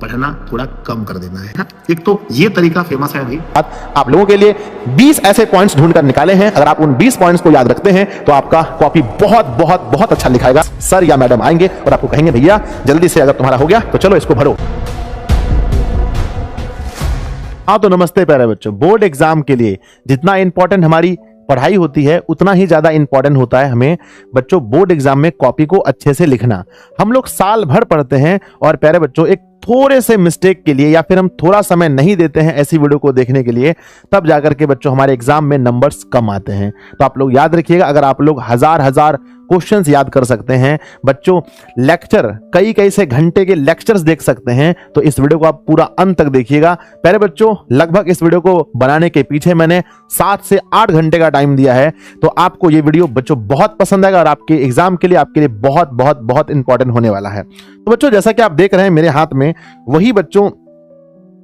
पढ़ना थोड़ा कम कर देना है। एक तो ये तरीका फेमस है भाई। आप लोगों के लिए 20 ऐसे पॉइंट्स ढूंढकर निकाले हैं। अगर आप उन 20 पॉइंट्स को याद रखते हैं तो आपका कॉपी बहुत बहुत बहुत अच्छा लिखाएगा। सर या मैडम आएंगे और आपको कहेंगे भैया जल्दी से अगर तुम्हारा हो गया तो चलो इसको भरो। हाँ तो नमस्ते प्यारे बच्चों, बोर्ड एग्जाम के लिए जितना इंपॉर्टेंट हमारी पढ़ाई होती है उतना ही ज्यादा इंपॉर्टेंट होता है हमें बच्चों बोर्ड एग्जाम में कॉपी को अच्छे से लिखना। हम लोग साल भर पढ़ते हैं और प्यारे बच्चों एक थोड़े से मिस्टेक के लिए या फिर हम थोड़ा समय नहीं देते हैं ऐसी वीडियो को देखने के लिए, तब जाकर के बच्चों हमारे एग्जाम में नंबर्स कम आते हैं। तो आप लोग याद रखिएगा, अगर आप लोग हजार क्वेश्चंस याद कर सकते हैं बच्चों, लेक्चर कई से घंटे के लेक्चर्स देख सकते हैं, तो इस वीडियो को आप पूरा अंत तक देखिएगा। प्यारे बच्चों लगभग इस वीडियो को बनाने के पीछे मैंने 7 से 8 घंटे का टाइम दिया है। तो आपको ये वीडियो बच्चों बहुत पसंद आएगा और आपके एग्जाम के लिए आपके लिए बहुत बहुत बहुत इंपॉर्टेंट होने वाला है। तो बच्चों जैसा कि आप देख रहे हैं मेरे हाथ में, वही बच्चों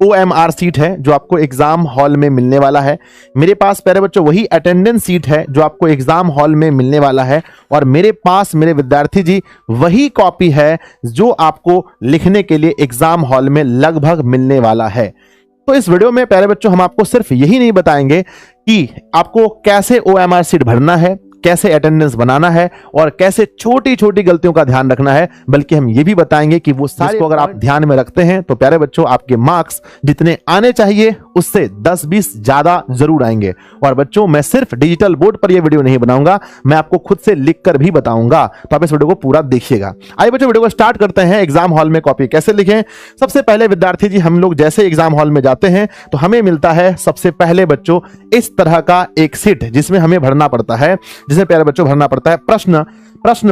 OMR सीट है जो आपको एग्जाम हॉल में मिलने वाला है। मेरे पास प्यारे बच्चों वही अटेंडेंस सीट है जो आपको एग्जाम हॉल में मिलने वाला है। और मेरे पास मेरे विद्यार्थी जी वही कॉपी है जो आपको लिखने के लिए एग्जाम हॉल में लगभग मिलने वाला है। तो इस वीडियो में प्यारे बच्चों हम आपको सिर्फ यही नहीं बताएंगे कि आपको कैसे OMR सीट भरना है, कैसे अटेंडेंस बनाना है और कैसे छोटी छोटी गलतियों का ध्यान रखना है, बल्कि हम ये भी बताएंगे कि वो सारे को अगर आप ध्यान में रखते हैं तो प्यारे बच्चों आपके मार्क्स जितने आने चाहिए उससे 10-20 ज्यादा जरूर आएंगे। और बच्चों मैं सिर्फ डिजिटल बोर्ड पर ये वीडियो नहीं बनाऊंगा, मैं आपको खुद से लिख कर भी बताऊंगा। तो आप इस वीडियो को पूरा देखिएगा। आइए बच्चों वीडियो को स्टार्ट करते हैं। एग्जाम हॉल में कॉपी कैसे लिखें। सबसे पहले विद्यार्थी जी हम लोग जैसे एग्जाम हॉल में जाते हैं तो हमें मिलता है सबसे पहले बच्चों इस तरह का एक सीट जिसमें हमें भरना पड़ता है, जिसमें प्यारे बच्चों भरना पड़ता है प्रश्न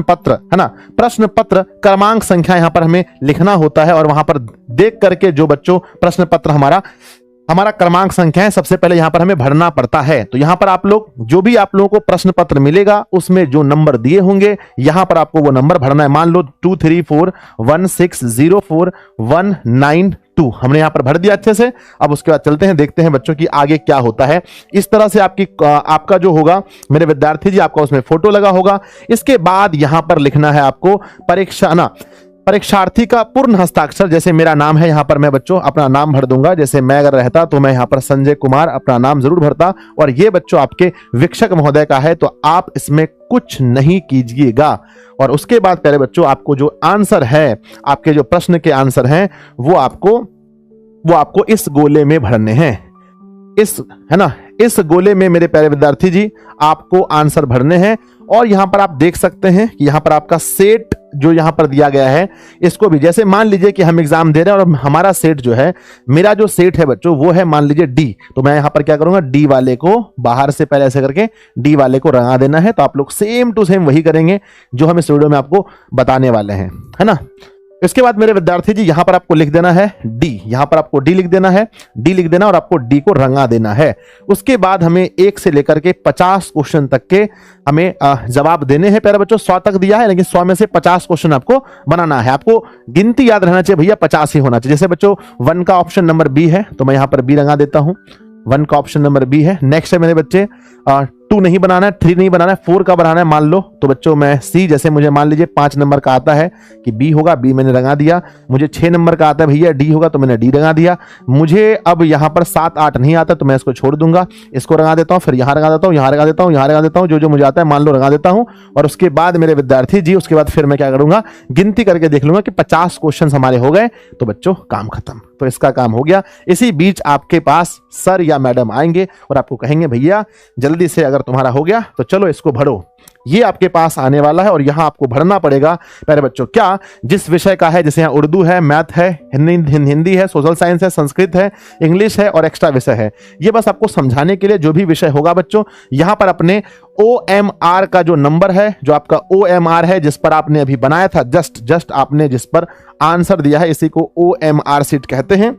पत्र, है ना। प्रश्न पत्र क्रमांक संख्या यहां पर हमें लिखना होता है और वहां पर देख करके जो बच्चों प्रश्न पत्र हमारा क्रमांक संख्या है सबसे पहले यहां पर हमें भरना पड़ता है। तो यहां पर आप लोग जो भी आप लोगों को प्रश्न पत्र मिलेगा उसमें जो नंबर दिए होंगे यहां पर आपको वो नंबर भरना है। मान लो 23416041992 हमने यहां पर भर दिया अच्छे से। अब उसके बाद चलते हैं, देखते हैं बच्चों की आगे क्या होता है। इस तरह से आपका जो होगा मेरे विद्यार्थी जी आपका उसमें फोटो लगा होगा। इसके बाद यहां पर लिखना है आपको परीक्षार्थी का पूर्ण हस्ताक्षर। जैसे मेरा नाम है यहां पर मैं बच्चों अपना नाम भर दूंगा। जैसे मैं अगर रहता तो मैं यहां पर संजय कुमार अपना नाम जरूर भरता। और ये बच्चों आपके वीक्षक महोदय का है तो आप इसमें कुछ नहीं कीजिएगा। और उसके बाद प्यारे बच्चों आपको जो आंसर है, आपके जो प्रश्न के आंसर हैं वो आपको इस गोले में भरने हैं। इस गोले में मेरे प्यारे विद्यार्थी जी आपको आंसर भरने हैं। और यहां पर आप देख सकते हैं कि यहां पर आपका सेट जो यहां पर दिया गया है, इसको भी जैसे मान लीजिए कि हम एग्जाम दे रहे हैं और हमारा सेट जो है, मेरा जो सेट है बच्चों वो है मान लीजिए D। तो मैं यहां पर क्या करूंगा, D वाले को बाहर से पहले ऐसे करके D वाले को रंगा देना है। तो आप लोग सेम टू सेम वही करेंगे जो हम इस वीडियो में आपको बताने वाले हैं, है ना। इसके बाद मेरे विद्यार्थी जी यहां पर आपको लिख देना है D। यहां पर आपको D लिख देना है, D लिख देना और आपको D को रंगा देना है। उसके बाद हमें 1 से लेकर के 50 क्वेश्चन तक के हमें जवाब देने हैं। प्यारे बच्चों 100 तक दिया है लेकिन 100 में से 50 क्वेश्चन आपको बनाना है। आपको गिनती याद रहना चाहिए भैया, 50 ही होना चाहिए। जैसे बच्चों 1 का ऑप्शन नंबर B है तो मैं यहां पर B रंगा देता हूं। 1 का ऑप्शन नंबर B है। नेक्स्ट है मेरे बच्चे 2 नहीं बनाना है, 3 नहीं बनाना है, 4 का बनाना है मान लो। तो बच्चों मैं C, जैसे मुझे मान लीजिए 5 नंबर का आता है कि B होगा, B मैंने रंगा दिया। मुझे 6 नंबर का आता है भैया D होगा तो मैंने D रंगा दिया। मुझे अब यहां पर 7, 8 नहीं आता तो मैं इसको छोड़ दूंगा, इसको रंगा देता हूं, फिर यहां रंगा देता हूं, यहां रंगा देता हूं, यहां रंगा देता हूं, जो मुझे आता है मान लो रंगा देता हूं। और उसके बाद मेरे विद्यार्थी जी उसके बाद फिर मैं क्या करूंगा, गिनती करके देख लूंगा कि 50 क्वेश्चन हमारे हो गए तो बच्चों काम खत्म। तो इसका काम हो गया। इसी बीच आपके पास सर या मैडम आएंगे और आपको कहेंगे भैया जल्दी से अगर तुम्हारा हो गया तो चलो इसको भरो। ये आपके पास आने वाला है और यहां आपको भरना पड़ेगा प्यारे बच्चों क्या, जिस विषय का है। जैसे यहां उर्दू है, मैथ है, हिंदी है, सोशल साइंस है, संस्कृत है, इंग्लिश है और एक्स्ट्रा विषय है। ये बस आपको समझाने के लिए जो भी विषय होगा बच्चों, यहां पर अपने OMR का जो नंबर है, जो आपका OMR है जिस पर आपने अभी बनाया था, जस्ट आपने जिस पर आंसर दिया है, इसी को OMR सीट कहते हैं।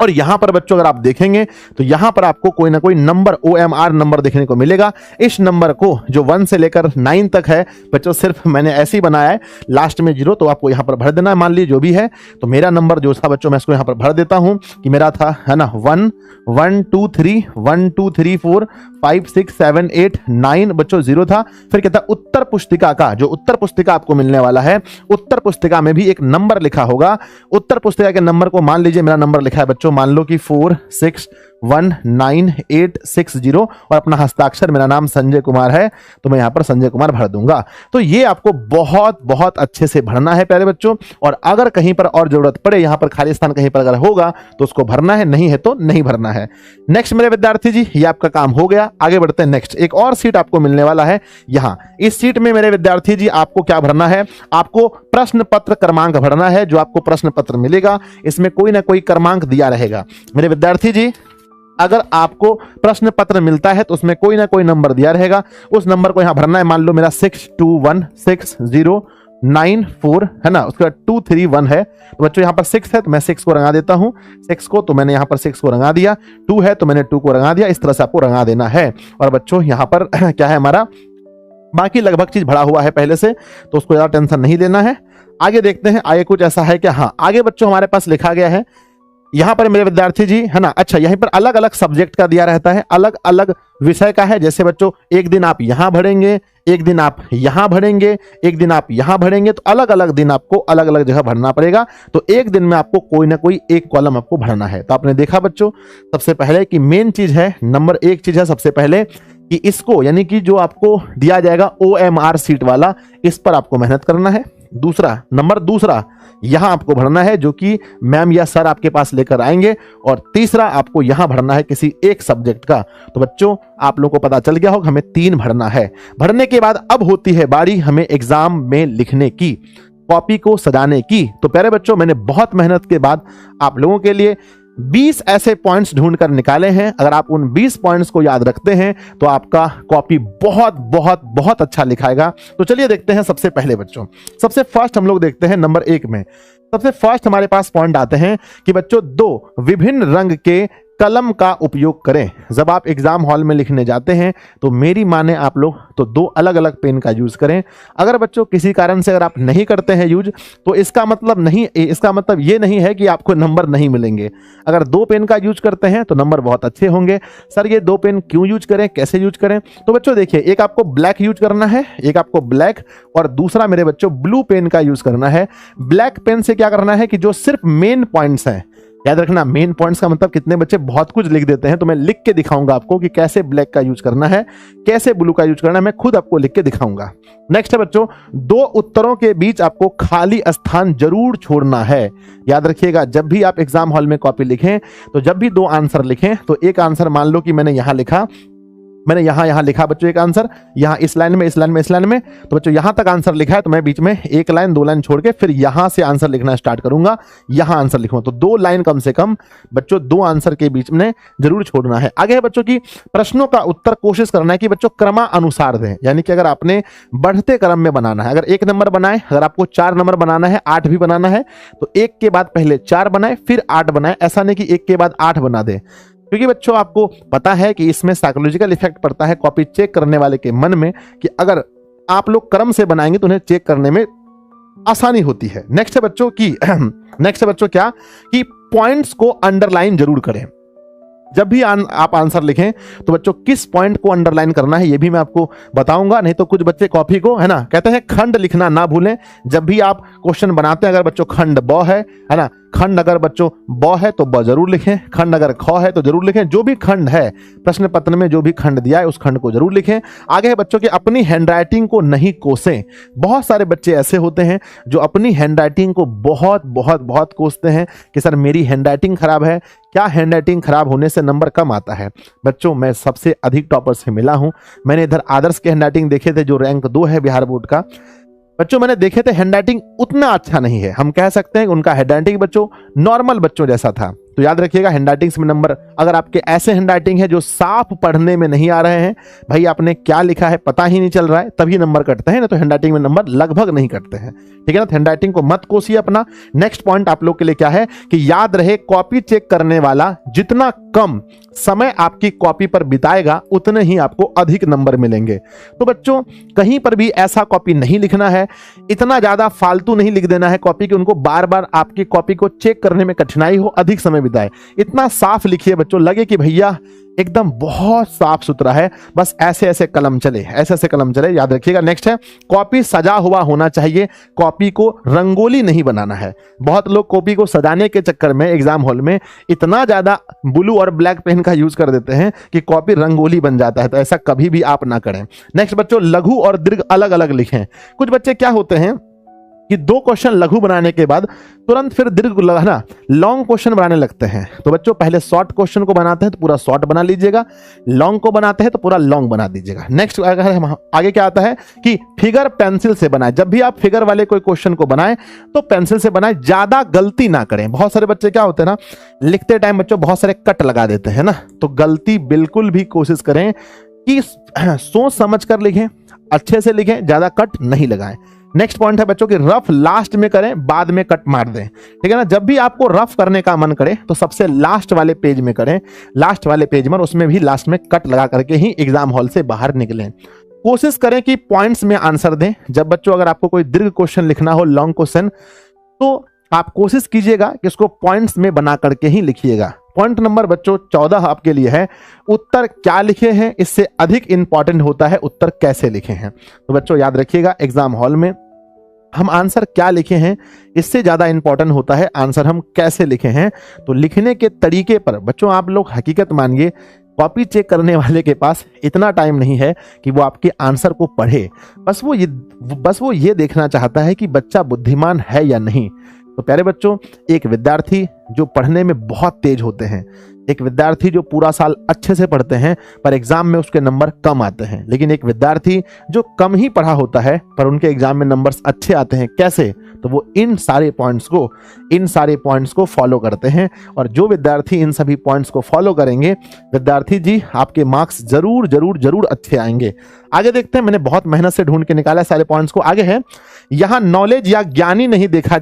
और यहां पर बच्चों अगर आप देखेंगे तो यहां पर आपको कोई ना कोई नंबर OMR नंबर देखने को मिलेगा। इस नंबर को जो 1 से लेकर 9 तक है बच्चों, सिर्फ मैंने ऐसे ही बनाया है, लास्ट में 0 तो आपको यहां पर भर देना है। मान लीजिए जो भी है, तो मेरा नंबर जो था बच्चों मैं इसको यहां पर भर देता हूं कि मेरा था, है ना, 1 1 2 3 1 2 3 4 5 6 7 8 9 बच्चों 0 था। फिर कहता है उत्तर पुस्तिका का, जो उत्तर पुस्तिका आपको मिलने वाला है, उत्तर पुस्तिका में भी एक नंबर लिखा होगा। उत्तर पुस्तिका के नंबर को मान लीजिए मेरा नंबर लिखा है बच्चों, मान लो कि 461860 और अपना हस्ताक्षर मेरा नाम संजय कुमार है, तो मैं यहां पर संजय कुमार भर दूंगा। तो ये आपको बहुत बहुत अच्छे से भरना है प्यारे बच्चों, और अगर कहीं पर और जरूरत पड़े, यहां पर खाली स्थान कहीं पर अगर होगा तो उसको भरना है, नहीं है तो नहीं भरना है। नेक्स्ट मेरे विद्यार्थी जी, ये आपका काम हो गया। आगे बढ़ते हैं नेक्स्ट। एक और सीट आपको मिलने वाला है यहां। इस सीट में मेरे विद्यार्थी जी आपको क्या भरना है, आपको प्रश्न पत्र क्रमांक भरना है। जो आपको प्रश्न पत्र मिलेगा इसमें कोई ना कोई क्रमांक दिया रहेगा। मेरे विद्यार्थी जी, अगर आपको प्रश्न पत्र मिलता है तो उसमें कोई ना कोई नंबर दिया रहेगा, उस नंबर को यहां भरना है। मान लो मेरा 621609 है ना, उसका 231 है, तो बच्चों यहां पर 6 है तो मैं 6 को रंगा देता हूं। 6 को तो मैंने यहां पर 6 को रंगा दिया, 2 है तो मैंने 2 को रंगा दिया। इस तरह से आपको रंगा देना है। और बच्चों यहां पर क्या है, हमारा बाकी लगभग चीज भरा हुआ है पहले से, तो उसको ज्यादा टेंशन नहीं लेना है। आगे देखते हैं, आगे कुछ ऐसा है क्या? हाँ, आगे बच्चों हमारे पास लिखा गया है यहां पर मेरे विद्यार्थी जी, है ना। अच्छा, यहीं पर अलग अलग सब्जेक्ट का दिया रहता है, अलग अलग विषय का है। जैसे बच्चों एक दिन आप यहां भरेंगे, एक दिन आप यहां भरेंगे, एक दिन आप यहां भरेंगे, तो अलग अलग दिन आपको अलग अलग जगह भरना पड़ेगा। तो एक दिन में आपको कोई ना कोई एक कॉलम आपको भरना है। तो आपने देखा बच्चों, सबसे पहले कि मेन चीज है, नंबर 1 चीज है सबसे पहले कि इसको, यानी कि जो आपको दिया जाएगा OMR सीट वाला, इस पर आपको मेहनत करना है। नंबर दूसरा यहां आपको भरना है जो कि मैम या सर आपके पास लेकर आएंगे। और तीसरा आपको यहां भरना है किसी एक सब्जेक्ट का। तो बच्चों आप लोगों को पता चल गया होगा, हमें 3 भरना है। भरने के बाद अब होती है बारी हमें एग्जाम में लिखने की, कॉपी को सजाने की। तो प्यारे बच्चों, मैंने बहुत मेहनत के बाद आप लोगों के लिए 20 ऐसे पॉइंट्स ढूंढकर निकाले हैं। अगर आप उन 20 पॉइंट्स को याद रखते हैं तो आपका कॉपी बहुत बहुत बहुत अच्छा लिखाएगा। तो चलिए देखते हैं। सबसे पहले बच्चों, सबसे फर्स्ट हम लोग देखते हैं नंबर 1 में। सबसे फर्स्ट हमारे पास पॉइंट आते हैं कि बच्चों 2 विभिन्न रंग के कलम का उपयोग करें। जब आप एग्जाम हॉल में लिखने जाते हैं तो मेरी माने आप लोग तो 2 अलग अलग पेन का यूज करें। अगर बच्चों किसी कारण से अगर आप नहीं करते हैं यूज, तो इसका मतलब ये नहीं है कि आपको नंबर नहीं मिलेंगे। अगर 2 पेन का यूज करते हैं तो नंबर बहुत अच्छे होंगे। सर ये 2 पेन क्यों यूज करें, कैसे यूज करें? तो बच्चों देखिए, एक आपको ब्लैक यूज करना है, एक आपको ब्लैक, और दूसरा मेरे बच्चों ब्लू पेन का यूज करना है। ब्लैक पेन से क्या करना है कि जो सिर्फ मेन पॉइंट्स हैं, याद रखना मेन पॉइंट्स का मतलब कितने बच्चे बहुत कुछ लिख देते हैं, तो मैं लिख के दिखाऊंगा आपको कि कैसे ब्लैक का यूज करना है, कैसे ब्लू का यूज करना है, मैं खुद आपको लिख के दिखाऊंगा। नेक्स्ट है बच्चों, 2 उत्तरों के बीच आपको खाली स्थान जरूर छोड़ना है। याद रखिएगा, जब भी आप एग्जाम हॉल में कॉपी लिखें, तो जब भी 2 आंसर लिखें, तो एक आंसर मान लो कि मैंने यहां लिखा, मैंने यहां लिखा बच्चों एक आंसर, यहां इस लाइन में, इस लाइन में, इस लाइन में, तो बच्चों यहां तक आंसर लिखा है, तो मैं बीच में 1 लाइन 2 लाइन छोड़ के फिर यहां से आंसर लिखना स्टार्ट करूंगा, यहां आंसर लिखूंगा। तो 2 लाइन कम से कम बच्चों 2 आंसर के बीच में जरूर छोड़ना है। आगे है बच्चों की प्रश्नों का उत्तर कोशिश करना है कि बच्चों क्रमानुसार दें, यानी कि अगर आपने बढ़ते क्रम में बनाना है, अगर 1 नंबर बनाए, अगर आपको 4 नंबर बनाना है, 8 भी बनाना है, तो 1 के बाद पहले 4 बनाए फिर 8 बनाए। ऐसा नहीं कि 1 के बाद 8 बना दे, क्योंकि बच्चों आपको पता है कि इसमें साइकोलॉजिकल इफेक्ट पड़ता है कॉपी चेक करने वाले के मन में, कि अगर आप लोग क्रम से बनाएंगे तो उन्हें चेक करने में आसानी होती है। नेक्स्ट है बच्चों क्या कि पॉइंट्स को अंडरलाइन जरूर करें। जब भी आप आंसर लिखें तो बच्चों किस पॉइंट को अंडरलाइन करना है ये भी मैं आपको बताऊंगा। नहीं तो कुछ बच्चे कॉपी को, है ना, कहते हैं खंड लिखना ना भूलें। जब भी आप क्वेश्चन बनाते हैं, अगर बच्चों खंड ब है ना, खंड अगर बच्चों ब है तो ब जरूर लिखें, खंड अगर ख है तो जरूर लिखें। जो भी खंड है प्रश्न पत्र में, जो भी खंड दिया है उस खंड को जरूर लिखें। आगे है बच्चों कि अपनी हैंडराइटिंग को नहीं कोसें। बहुत सारे बच्चे ऐसे होते हैं जो अपनी हैंडराइटिंग को बहुत बहुत बहुत कोसते हैं कि सर मेरी हैंडराइटिंग खराब है। क्या हैंडराइटिंग खराब होने से नंबर कम आता है? बच्चों मैं सबसे अधिक टॉपर से मिला हूं। मैंने इधर आदर्श के हैंडराइटिंग देखे थे जो रैंक 2 है बिहार बोर्ड का। बच्चों मैंने देखे थे हैंडराइटिंग उतना अच्छा नहीं है, हम कह सकते हैं उनका हैंडराइटिंग बच्चों नॉर्मल बच्चों जैसा था। तो याद रखिएगा हैंडराइटिंग में नंबर, अगर आपके ऐसे हैंडराइटिंग है जो साफ पढ़ने में नहीं आ रहे हैं, भाई आपने क्या लिखा है पता ही नहीं चल रहा है, तभी नंबर कटते हैं, ना तो हैंडराइटिंग में नंबर लगभग नहीं कटते हैं। ठीक है ना, हैंडराइटिंग को मत कोसिए अपना। नेक्स्ट पॉइंट आप लोग के लिए क्या है कि याद रहे, कॉपी चेक करने वाला जितना कम समय आपकी कॉपी पर बिताएगा उतने ही आपको अधिक नंबर मिलेंगे। तो बच्चों कहीं पर भी ऐसा कॉपी नहीं लिखना है, इतना ज्यादा फालतू नहीं लिख देना है कॉपी कि उनको बार बार आपकी कॉपी को चेक करने में कठिनाई हो, अधिक समय बिताए। इतना साफ लिखिए बच्चों, लगे कि भैया एकदम बहुत साफ सुथरा है, बस ऐसे ऐसे कलम चले, ऐसे ऐसे कलम चले। याद रखिएगा। नेक्स्ट है, कॉपी सजा हुआ होना चाहिए, कॉपी को रंगोली नहीं बनाना है। बहुत लोग कॉपी को सजाने के चक्कर में एग्जाम हॉल में इतना ज्यादा ब्लू और ब्लैक पेन का यूज कर देते हैं कि कॉपी रंगोली बन जाता है, तो ऐसा कभी भी आप ना करें। नेक्स्ट बच्चों, लघु और दीर्घ अलग अलग लिखें। कुछ बच्चे क्या होते हैं कि 2 क्वेश्चन लघु बनाने के बाद तुरंत फिर दीर्घ ना लॉन्ग क्वेश्चन बनाने लगते हैं। तो बच्चों पहले शॉर्ट क्वेश्चन को बनाते हैं तो पूरा शॉर्ट बना लीजिएगा, लॉन्ग को बनाते हैं तो पूरा लॉन्ग बना दीजिएगा। नेक्स्ट आगे क्या आता है कि फिगर पेंसिल से बनाए। जब भी आप फिगर वाले कोई क्वेश्चन को बनाएं तो पेंसिल से बनाएं, ज्यादा गलती ना करें। बहुत सारे बच्चे क्या होते हैं ना, लिखते टाइम बच्चों बहुत सारे कट लगा देते हैं ना, तो गलती बिल्कुल भी कोशिश करें कि सोच समझ कर लिखें, अच्छे से लिखें, ज्यादा कट नहीं लगाएं। नेक्स्ट पॉइंट है बच्चों कि रफ लास्ट में करें, बाद में कट मार दें। ठीक है ना, जब भी आपको रफ करने का मन करे तो सबसे लास्ट वाले पेज में करें, लास्ट वाले पेज में, उसमें भी लास्ट में कट लगा करके ही एग्जाम हॉल से बाहर निकलें। कोशिश करें कि पॉइंट्स में आंसर दें। जब बच्चों अगर आपको कोई दीर्घ क्वेश्चन लिखना हो, लॉन्ग क्वेश्चन, तो आप कोशिश कीजिएगा कि उसको पॉइंट्स में बना करके ही लिखिएगा। पॉइंट नंबर बच्चों 14 आपके लिए है, उत्तर क्या लिखे हैं इससे अधिक इंपॉर्टेंट होता है उत्तर कैसे लिखे हैं। तो बच्चों याद रखिएगा, एग्जाम हॉल में हम आंसर क्या लिखे हैं इससे ज्यादा इंपॉर्टेंट होता है आंसर हम कैसे लिखे हैं। तो लिखने के तरीके पर बच्चों आप लोग हकीकत मानिए, कॉपी चेक करने वाले के पास इतना टाइम नहीं है कि वो आपके आंसर को पढ़े, बस वो ये देखना चाहता है कि बच्चा बुद्धिमान है या नहीं। तो प्यारे बच्चों, एक विद्यार्थी जो पढ़ने में बहुत तेज होते हैं, एक विद्यार्थी जो पूरा साल अच्छे से पढ़ते हैं पर एग्जाम में उसके नंबर कम आते हैं, लेकिन एक विद्यार्थी जो कम ही पढ़ा होता है पर उनके एग्जाम में नंबर्स अच्छे आते हैं, कैसे? तो वो इन सारे पॉइंट्स को फॉलो करते हैं। और जो विद्यार्थी इन सभी पॉइंट्स को फॉलो करेंगे, विद्यार्थी जी आपके मार्क्स जरूर जरूर जरूर अच्छे आएंगे। आगे देखते हैं, मैंने बहुत मेहनत से ढूंढ के निकाला सारे पॉइंट्स को। आगे है, यहां नॉलेज या ज्ञानी नहीं देखा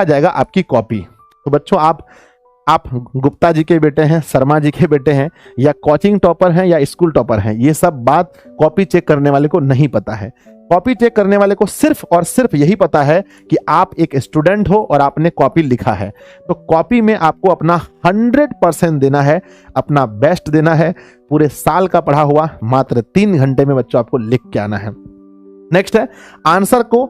जाएगा आपकी कॉपी। तो बच्चों आप गुप्ता जी के बेटे हैं, शर्मा जी के बेटे हैं, या कोचिंग टॉपर हैं या स्कूल टॉपर हैं, ये सब बात कॉपी चेक करने वाले को नहीं पता है। कॉपी चेक करने वाले को सिर्फ और सिर्फ यही पता है कि आप एक स्टूडेंट हो और आपने कॉपी लिखा है। तो कॉपी में आपको अपना 100% देना है, अपना बेस्ट देना है। पूरे साल का पढ़ा हुआ मात्र 3 घंटे में बच्चों आपको लिख के आना है। नेक्स्ट है, आंसर को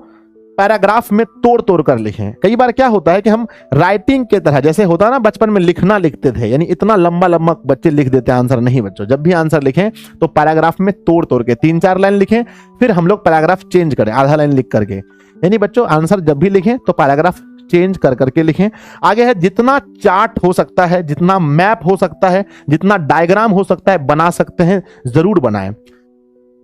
पैराग्राफ में तोड़ तोड़ कर लिखें। कई बार क्या होता है कि हम राइटिंग के तरह, जैसे होता है ना बचपन में लिखना लिखते थे, यानी इतना लंबा लंबा बच्चे लिख देते हैं आंसर। नहीं बच्चों, जब भी आंसर लिखें तो पैराग्राफ में तोड़ तोड़ के 3-4 लाइन लिखें, फिर हम लोग पैराग्राफ चेंज करें आधा लाइन लिख करके। यानी बच्चों आंसर जब भी लिखें तो पैराग्राफ चेंज कर करके लिखें। आगे है, जितना चार्ट हो सकता है, जितना मैप हो सकता है, जितना डायग्राम हो सकता है बना सकते हैं, जरूर बनाएं।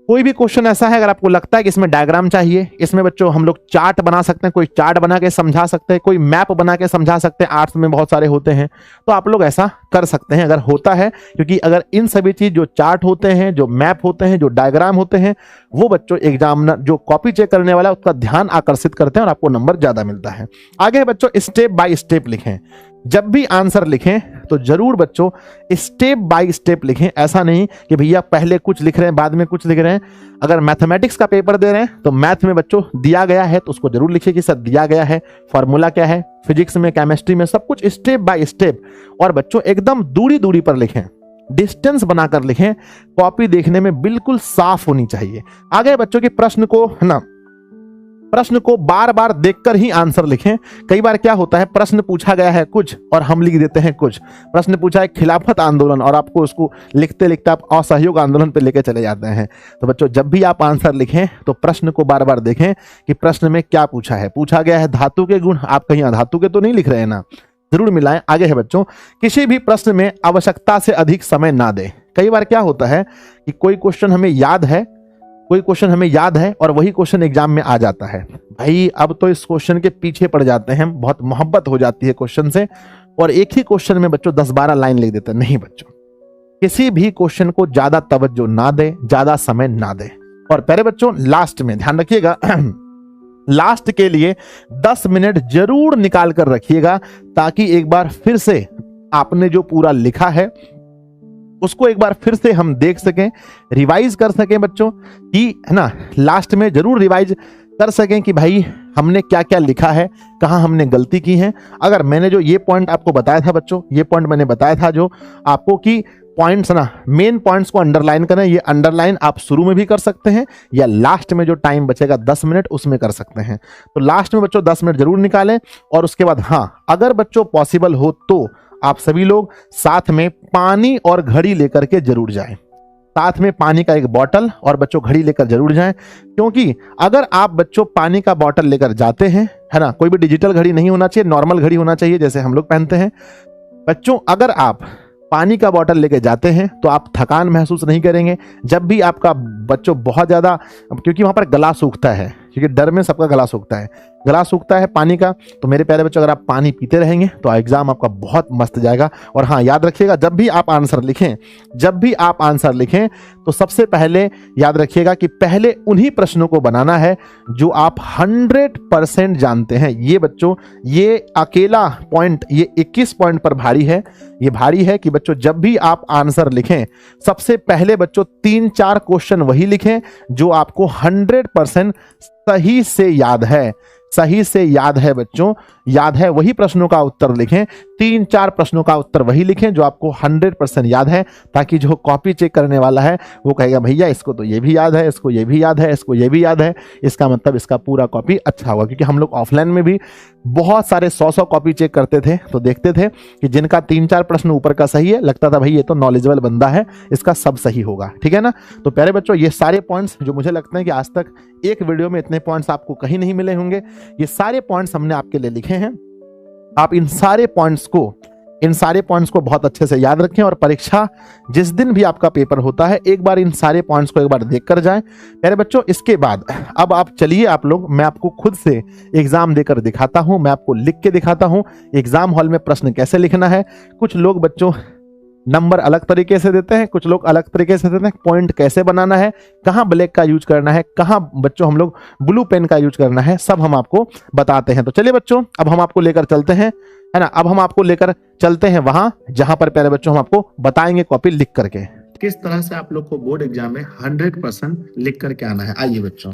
कोई भी क्वेश्चन ऐसा है अगर आपको लगता है कि इसमें डायग्राम चाहिए, इसमें बच्चों हम लोग चार्ट बना सकते हैं, कोई चार्ट बना के समझा सकते हैं, कोई मैप बना के समझा सकते हैं, आर्ट्स में बहुत सारे होते हैं, तो आप लोग ऐसा कर सकते हैं अगर होता है। क्योंकि अगर इन सभी चीज, जो चार्ट होते हैं, जो मैप होते हैं, जो डायग्राम होते हैं, वो बच्चों एग्जामिनर जो कॉपी चेक करने वाला उसका ध्यान आकर्षित करते हैं और आपको नंबर ज्यादा मिलता है। आगे बच्चों स्टेप बाय स्टेप लिखें। जब भी आंसर लिखें तो जरूर बच्चों स्टेप बाय स्टेप लिखें। ऐसा नहीं कि भैया पहले कुछ लिख रहे हैं बाद में कुछ लिख रहे हैं। अगर मैथमेटिक्स का पेपर दे रहे हैं तो मैथ में बच्चों दिया गया है तो उसको जरूर लिखिए कि सर दिया गया है, फॉर्मूला क्या है, फिजिक्स में, केमिस्ट्री में, सब कुछ स्टेप बाय स्टेप। और बच्चों एकदम दूरी दूरी पर लिखें, डिस्टेंस बनाकर लिखें। कॉपी देखने में बिल्कुल साफ होनी चाहिए। आगे बच्चों के प्रश्न को बार बार देखकर ही आंसर लिखें। कई बार क्या होता है, प्रश्न पूछा गया है कुछ और हम लिख देते हैं कुछ। प्रश्न पूछा है खिलाफत आंदोलन और आपको उसको लिखते लिखते आप असहयोग आंदोलन पे लेके चले जाते हैं। तो बच्चों जब भी आप आंसर लिखें तो प्रश्न को बार बार देखें कि प्रश्न में क्या पूछा है। पूछा गया है धातु के गुण, आप कहीं अधातु के तो नहीं लिख रहे हैं ना, जरूर मिलाएं। आगे है बच्चों, किसी भी प्रश्न में आवश्यकता से अधिक समय ना दें। कई बार क्या होता है कि कोई क्वेश्चन हमें याद है और वही क्वेश्चन एग्जाम में आ जाता है। भाई अब तो इस क्वेश्चन के पीछे पड़ जाते हैं, बहुत मोहब्बत हो जाती है क्वेश्चन से। और एक ही क्वेश्चन में बच्चों 10-12 लाइन लिख देते हैं। नहीं बच्चों, किसी भी क्वेश्चन को ज्यादा तवज्जो ना दे, ज्यादा समय ना दे। और प्यारे बच्चों, लास्ट में ध्यान रखिएगा, लास्ट के लिए 10 मिनट जरूर निकाल कर रखिएगा, ताकि एक बार फिर से आपने जो पूरा लिखा है उसको एक बार फिर से हम देख सकें, रिवाइज कर सकें बच्चों, कि है ना, लास्ट में जरूर रिवाइज कर सकें कि भाई हमने क्या क्या लिखा है, कहां हमने गलती की है। अगर मैंने जो ये पॉइंट आपको बताया था बच्चों, ये पॉइंट मैंने बताया था जो आपको कि पॉइंट्स ना, मेन पॉइंट्स को अंडरलाइन करना, ये अंडरलाइन आप शुरू में भी कर सकते हैं या लास्ट में जो टाइम बचेगा 10 मिनट उसमें कर सकते हैं। तो लास्ट में बच्चों 10 मिनट जरूर निकालें। और उसके बाद हाँ, अगर बच्चों पॉसिबल हो तो आप सभी लोग साथ में पानी और घड़ी लेकर के जरूर जाएं। साथ में पानी का एक बॉटल और बच्चों घड़ी लेकर जरूर जाएं, क्योंकि अगर आप बच्चों पानी का बॉटल लेकर जाते हैं, है ना, कोई भी डिजिटल घड़ी नहीं होना चाहिए, नॉर्मल घड़ी होना चाहिए जैसे हम लोग पहनते हैं। बच्चों अगर आप पानी का बॉटल लेके जाते हैं तो आप थकान महसूस नहीं करेंगे। जब भी आपका बच्चों बहुत ज्यादा, क्योंकि वहां पर गला सूखता है, क्योंकि डर में सबका गला सूखता है, गला सूखता है पानी का, तो मेरे प्यारे बच्चों अगर आप पानी पीते रहेंगे तो एग्जाम आपका बहुत मस्त जाएगा। और हाँ, याद रखिएगा, जब भी आप आंसर लिखें तो सबसे पहले याद रखिएगा कि पहले उन्हीं प्रश्नों को बनाना है जो आप 100% जानते हैं। ये बच्चों, ये अकेला पॉइंट, ये 21 पॉइंट पर भारी है। ये भारी है कि बच्चों जब भी आप आंसर लिखें, सबसे पहले बच्चों 3-4 क्वेश्चन वही लिखें जो आपको 100% सही से याद है बच्चों, याद है, वही प्रश्नों का उत्तर लिखें। 3-4 प्रश्नों का उत्तर वही लिखें जो आपको 100% याद है, ताकि जो कॉपी चेक करने वाला है वो कहेगा भैया इसको तो ये भी याद है, इसको ये भी याद है, इसको ये भी याद है, इसका मतलब इसका पूरा कॉपी अच्छा होगा। क्योंकि हम लोग ऑफलाइन में भी बहुत सारे 100 कॉपी चेक करते थे, तो देखते थे कि जिनका 3-4 प्रश्न ऊपर का सही है, लगता था भाई ये तो नॉलेजेबल बंदा है, इसका सब सही होगा। ठीक है ना। तो प्यारे बच्चों, ये सारे पॉइंट्स जो मुझे लगता है कि आज तक एक वीडियो में इतने पॉइंट्स आपको कहीं नहीं मिले होंगे, ये सारे पॉइंट्स हमने आपके लिए लिखे हैं। आप इन सारे पॉइंट्स को बहुत अच्छे से याद रखें, और परीक्षा जिस दिन भी आपका पेपर होता है, एक बार इन सारे पॉइंट्स को एक बार देख कर जाएं। मेरे बच्चों, इसके बाद अब आप चलिए, आप लोग, मैं आपको खुद से एग्जाम देकर दिखाता हूं, मैं आपको लिख के दिखाता हूं एग्जाम हॉल में प्रश्न कैसे लिखना है। कुछ लोग बच्चों नंबर अलग तरीके से देते हैं, कुछ लोग अलग तरीके से देते हैं। पॉइंट कैसे बनाना है, कहां ब्लैक का यूज करना है, कहां बच्चों हम लोग ब्लू पेन का यूज करना है, सब हम आपको बताते हैं। तो चलिए बच्चों, अब हम आपको लेकर चलते हैं, है ना, अब हम आपको लेकर चलते हैं वहां जहां पर प्यारे बच्चों हम आपको बताएंगे कॉपी लिख करके किस तरह से आप लोग को बोर्ड एग्जाम में 100% लिख करके आना है। आइए बच्चों,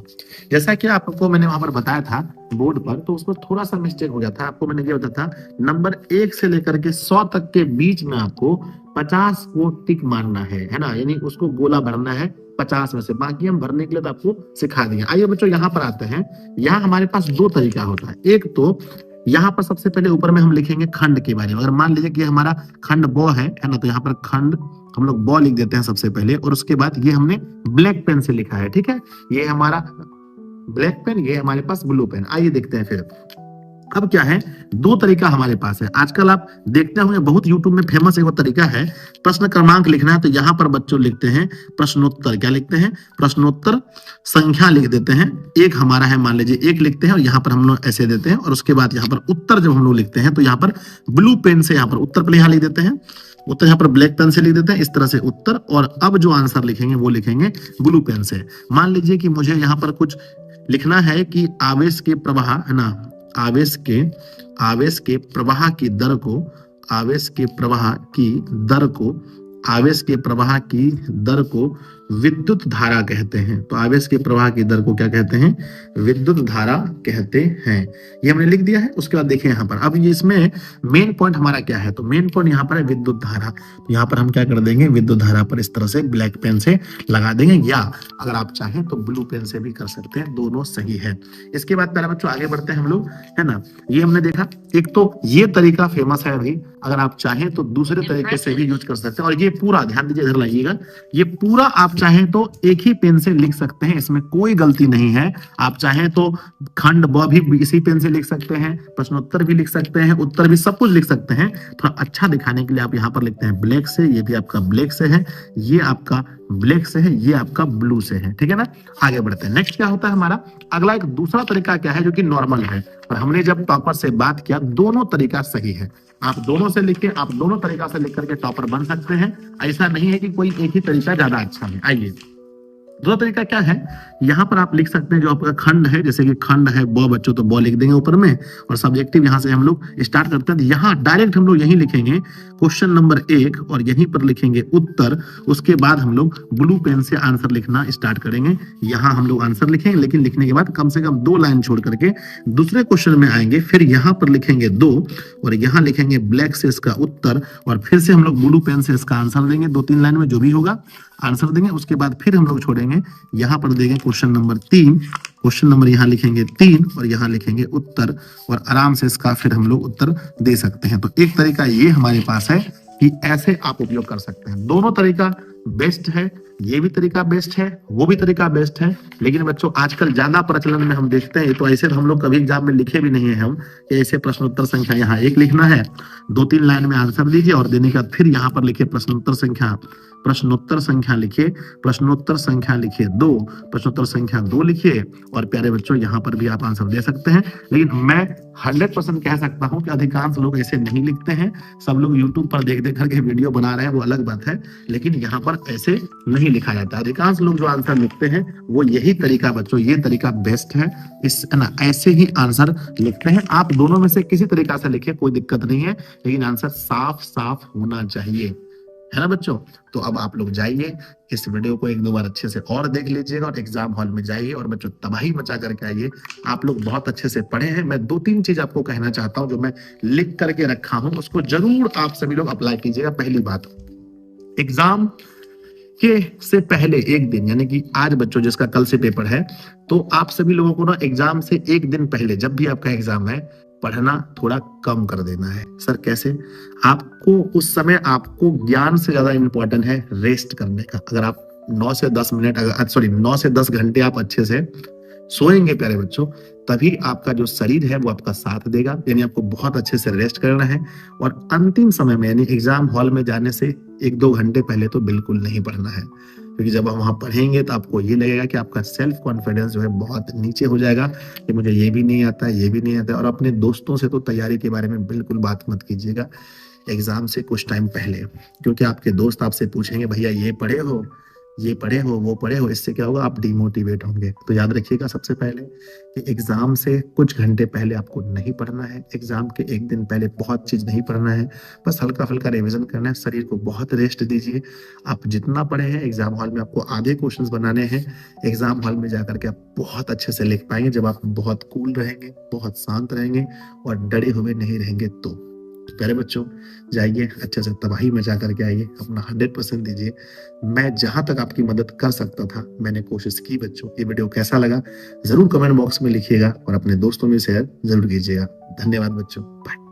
जैसा कि आपको मैंने वहां पर बताया था बोर्ड पर, तो उसको थोड़ा सा मिस्टेक हो गया था। आपको मैंने ये बताया था, नंबर 1 से लेकर के 100 तक के बीच में आपको 50 को टिक मारना है ना, यानी उसको गोला भरना है 50 में से, बाकी हम भरने के लिए तो आपको सिखा दिए। आइए बच्चों, यहाँ पर आते हैं। यहाँ हमारे पास 2 तरीका होता है। एक तो यहाँ पर सबसे पहले ऊपर में हम लिखेंगे खंड के बारे में। अगर मान लीजिए कि हमारा खंड ब है ना, तो यहाँ पर खंड हम लोग ब लिख देते हैं सबसे पहले, और उसके बाद ये हमने ब्लैक पेन से लिखा है। ठीक है, ये हमारा ब्लैक पेन, ये हमारे पास ब्लू पेन। आइए देखते हैं फिर। अब क्या है, 2 तरीका हमारे पास है। आजकल आप देखते होंगे बहुत यूट्यूब में फेमस एक तरीका है, प्रश्न क्रमांक लिखना है। तो यहाँ पर बच्चों लिखते हैं प्रश्नोत्तर, क्या लिखते हैं, प्रश्नोत्तर संख्या लिख देते हैं। एक हमारा है, मान लीजिए 1 लिखते हैं, और यहाँ पर हम लोग ऐसे देते हैं। और उसके बाद यहाँ पर उत्तर जब हम लोग लिखते हैं, तो यहाँ पर ब्लू पेन से यहाँ पर उत्तर पहले यहाँ लिख देते हैं, उत्तर यहाँ पर ब्लैक पेन से लिख देते हैं, इस तरह से उत्तर। और अब जो आंसर लिखेंगे वो लिखेंगे ब्लू पेन से। मान लीजिए कि मुझे यहाँ पर कुछ लिखना है कि आवेश के प्रवाह, है ना, आवेश के प्रवाह की दर को, आवेश के प्रवाह की दर को विद्युत धारा कहते हैं। तो आवेश के प्रवाह की दर को क्या कहते हैं, विद्युत धारा कहते हैं। ये हमने लिख दिया है। उसके बाद देखिए यहाँ पर, अब ये इसमें मेन पॉइंट हमारा क्या है, तो मेन पॉइंट यहाँ पर है विद्युत धारा। तो यहाँ पर हम क्या कर देंगे, विद्युत धारा पर इस तरह से ब्लैक पेन से लगा देंगे, या अगर आप चाहें तो ब्लू पेन से भी कर सकते हैं, दोनों सही है। इसके बाद पहले बच्चों आगे बढ़ते हैं हम लोग, है ना। ये हमने देखा, एक तो ये तरीका फेमस है अभी, अगर आप चाहें तो दूसरे तरीके से भी यूज कर सकते हैं। और ये पूरा ध्यान दीजिए, इधर लाइएगा, ये पूरा आप चाहें तो एक ही पेन से लिख सकते हैं, इसमें कोई गलती नहीं है। आप चाहें तो खंड ब भी इसी पेन से लिख सकते हैं, प्रश्नोत्तर भी लिख सकते हैं, उत्तर भी, सब कुछ लिख सकते हैं। थोड़ा अच्छा दिखाने के लिए आप यहाँ पर लिखते हैं ब्लैक से, ये भी आपका ब्लैक से है, ये आपका ब्लैक से है, ये आपका ब्लू से है। ठीक है ना। आगे बढ़ते हैं। नेक्स्ट क्या होता है हमारा, अगला एक दूसरा तरीका क्या है जो कि नॉर्मल है, और हमने जब टॉपर से बात किया दोनों तरीका सही है। आप दोनों से लिखें, आप दोनों तरीका से लिख करके टॉपर बन सकते हैं। ऐसा नहीं है कि कोई एक ही तरीका ज्यादा अच्छा है। आइए दूसरा तरीका क्या है, यहाँ पर आप लिख सकते हैं जो आपका खंड है, जैसे कि खंड है ब बच्चों, तो ब लिख देंगे ऊपर में, और सब्जेक्टिव यहाँ से हम लोग स्टार्ट करते हैं। यहाँ डायरेक्ट हम लोग यही लिखेंगे क्वेश्चन नंबर 1 और यहीं पर लिखेंगे उत्तर। उसके बाद हम लोग ब्लू पेन से आंसर लिखना स्टार्ट करेंगे। यहाँ हम लोग आंसर लिखेंगे, लेकिन लिखने के बाद कम से कम 2 लाइन छोड़ करके दूसरे क्वेश्चन में आएंगे। फिर यहाँ पर लिखेंगे 2 और यहाँ लिखेंगे ब्लैक से इसका उत्तर, और फिर से हम लोग ब्लू पेन से इसका आंसर देंगे। 2-3 लाइन में जो भी होगा आंसर देंगे। उसके बाद फिर हम लोग छोड़ेंगे, यहाँ पर देंगे क्वेश्चन नंबर 3, क्वेश्चन नंबर यहाँ लिखेंगे 3 और यहाँ लिखेंगे उत्तर, और आराम से इसका फिर हम लोग उत्तर दे सकते हैं। तो एक तरीका ये हमारे पास है कि ऐसे आप उपयोग कर सकते हैं। दोनों तरीका बेस्ट है, ये भी तरीका बेस्ट है, वो भी तरीका बेस्ट है। लेकिन बच्चों आजकल ज्यादा प्रचलन में हम देखते हैं, तो ऐसे हम लोग कभी एग्जाम में लिखे भी नहीं है हम कि ऐसे प्रश्नोत्तर संख्या यहाँ 1 लिखना है, 2-3 लाइन में आंसर दीजिए और देने के बाद फिर यहाँ पर लिखिए प्रश्नोत्तर संख्या लिखिए, प्रश्नोत्तर संख्या लिखिए 2, प्रश्नोत्तर संख्या 2 लिखिए, और प्यारे बच्चों यहाँ पर भी आप आंसर दे सकते हैं। लेकिन मैं 100% कह सकता हूँ कि अधिकांश लोग ऐसे नहीं लिखते हैं। सब लोग YouTube पर देख देख करके वीडियो बना रहे हैं, वो अलग बात है, लेकिन यहाँ पर ऐसे नहीं लिखा जाता। अधिकांश लोग जो आंसर लिखते हैं वो यही तरीका बच्चों, ये तरीका बेस्ट है। इस ना ऐसे ही आंसर लिखते हैं। आप दोनों में से किसी तरीका से लिखे, कोई दिक्कत नहीं है, लेकिन आंसर साफ साफ होना चाहिए, है ना बच्चों। तो अब आप लोग जाइए, इस वीडियो को 1-2 बार अच्छे से और देख लीजिएगा और एग्जाम हॉल में जाइए और बच्चों तबाही मचा करके आइए। आप लोग बहुत अच्छे से पढ़े हैं। मैं 2-3 चीज आपको कहना चाहता हूं जो मैं लिख करके रखा हूं, उसको जरूर आप सभी लोग अप्लाई कीजिएगा। पहली बात, एग्जाम के से पहले एक दिन, यानी कि आज बच्चों जिसका कल से पेपर है, तो आप सभी लोगों को ना एग्जाम से एक दिन पहले जब भी आपका एग्जाम है, पढ़ना थोड़ा कम कर देना है। सर कैसे? आपको उस समय आपको ज्ञान से ज्यादा इंपॉर्टेंट है रेस्ट करने का। अगर आप 9 से 10 घंटे आप अच्छे से सोएंगे प्यारे बच्चों, तभी आपका जो शरीर है वो आपका साथ देगा। यानी आपको बहुत अच्छे से रेस्ट करना है, और अंतिम समय में यानी एग्जाम हॉल में जाने से 1-2 घंटे पहले तो बिल्कुल नहीं पढ़ना है, क्योंकि जब हम वहां पढ़ेंगे तो आपको ये लगेगा कि आपका सेल्फ कॉन्फिडेंस जो है बहुत नीचे हो जाएगा कि मुझे ये भी नहीं आता, ये भी नहीं आता। और अपने दोस्तों से तो तैयारी के बारे में बिल्कुल बात मत कीजिएगा एग्जाम से कुछ टाइम पहले, क्योंकि आपके दोस्त आपसे पूछेंगे भैया ये पढ़े हो, वो पढ़े हो। इससे क्या होगा, आप डिमोटिवेट होंगे। तो याद रखिएगा सबसे पहले कि एग्जाम से कुछ घंटे पहले आपको नहीं पढ़ना है। एग्जाम के एक दिन पहले बहुत चीज नहीं पढ़ना है, बस हल्का फुल्का रिवीजन करना है। शरीर को बहुत रेस्ट दीजिए। आप जितना पढ़े हैं एग्जाम हॉल में आपको आधे क्वेश्चंस बनाने हैं। एग्जाम हॉल में जाकर के आप बहुत अच्छे से लिख पाएंगे जब आप बहुत कूल रहेंगे, बहुत शांत रहेंगे और डरे हुए नहीं रहेंगे। तो प्यारे बच्चों जाइए, अच्छे से तबाही मचा करके आइए, अपना 100% दीजिए। मैं जहां तक आपकी मदद कर सकता था मैंने कोशिश की बच्चों। ये वीडियो कैसा लगा जरूर कमेंट बॉक्स में लिखिएगा और अपने दोस्तों में शेयर जरूर कीजिएगा। धन्यवाद बच्चों, बाय।